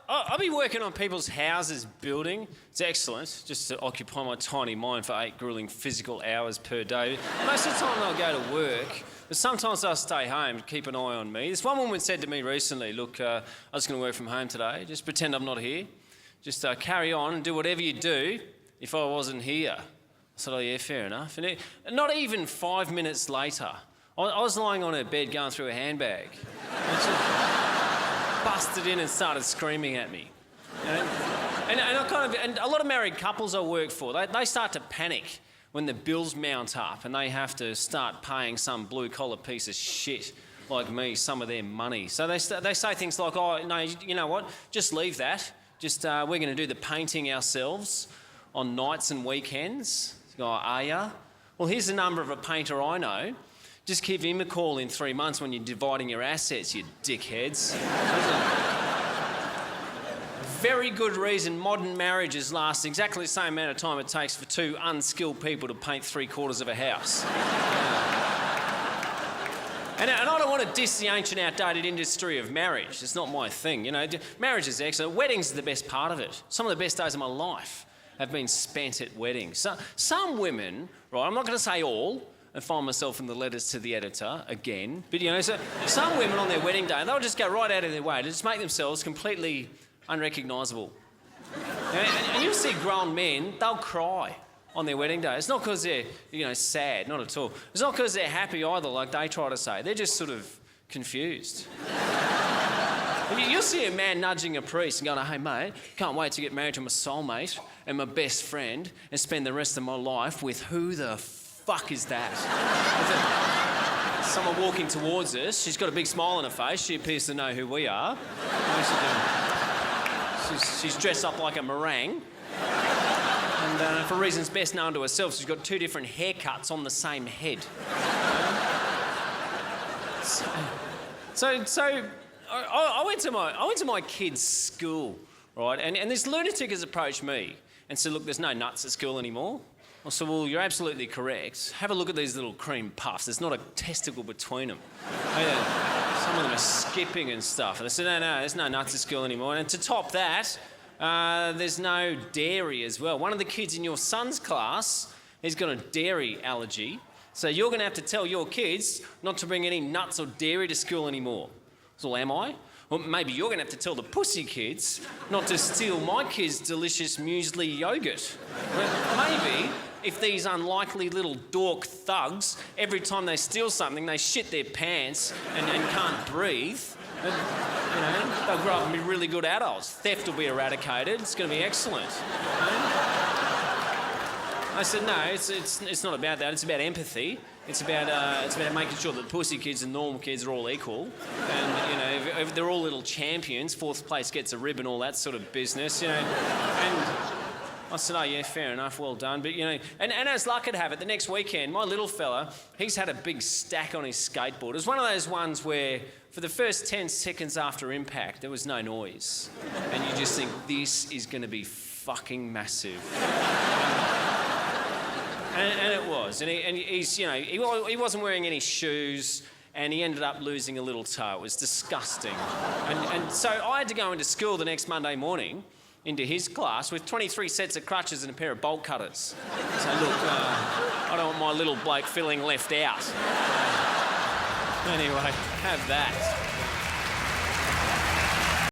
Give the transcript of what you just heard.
I'll be working on people's houses building. It's excellent, just to occupy my tiny mind for 8 gruelling physical hours per day. Most of the time I'll go to work, but sometimes I'll stay home to keep an eye on me. This one woman said to me recently, look, I'm just going to work from home today. Just pretend I'm not here. Just carry on and do whatever you do if I wasn't here. I said, oh yeah, fair enough. And not even 5 minutes later, I was lying on her bed going through a handbag. And she busted in and started screaming at me. You know? And a lot of married couples I work for, they start to panic when the bills mount up and they have to start paying some blue-collar piece of shit like me some of their money. So they say things like, oh, no, you know what, just leave that. Just, we're going to do the painting ourselves on nights and weekends. You go, oh, are ya? Well, here's the number of a painter I know. Just give him a call in 3 months when you're dividing your assets, you dickheads. Very good reason modern marriages last exactly the same amount of time it takes for 2 unskilled people to paint 3/4 of a house. And I don't want to diss the ancient, outdated industry of marriage. It's not my thing, you know. Marriage is excellent. Weddings are the best part of it. Some of the best days of my life have been spent at weddings. So, some women, right, I'm not going to say all, and find myself in the letters to the editor again, but, you know, so some women on their wedding day, they'll just go right out of their way to just make themselves completely unrecognisable. And you'll see grown men, they'll cry on their wedding day. It's not because they're, you know, sad, not at all. It's not because they're happy either, like they try to say. They're just sort of confused. You'll see a man nudging a priest and going, hey, mate, can't wait to get married to my soulmate and my best friend and spend the rest of my life with who the fuck is that? Someone walking towards us. She's got a big smile on her face. She appears to know who we are. She's dressed up like a meringue. And for reasons best known to herself, she's got 2 different haircuts on the same head. So I went to my kid's school, right? And this lunatic has approached me and said, look, there's no nuts at school anymore. I said, well, you're absolutely correct. Have a look at these little cream puffs. There's not a testicle between them. Some of them are skipping and stuff. And I said, no, there's no nuts at school anymore. And to top that, there's no dairy as well. One of the kids in your son's class, he's got a dairy allergy. So you're going to have to tell your kids not to bring any nuts or dairy to school anymore. So am I? Well, maybe you're going to have to tell the pussy kids not to steal my kids' delicious muesli yoghurt. Maybe if these unlikely little dork thugs, every time they steal something, they shit their pants and can't breathe, you know, they'll grow up and be really good adults. Theft will be eradicated. It's going to be excellent. I said, no, it's not about that. It's about empathy. It's about making sure that pussy kids and normal kids are all equal. And, you know, if they're all little champions, 4th place gets a rib and all that sort of business, you know. And I said, oh, yeah, fair enough, well done. But, you know, and as luck would have it, the next weekend, my little fella, he's had a big stack on his skateboard. It was one of those ones where for the first 10 seconds after impact, there was no noise. And you just think, this is going to be fucking massive. And it was. And he's, you know, he wasn't wearing any shoes and he ended up losing a little toe. It was disgusting. And so I had to go into school the next Monday morning into his class with 23 sets of crutches and a pair of bolt cutters. So, look, I don't want my little bloke feeling left out. Anyway, have that.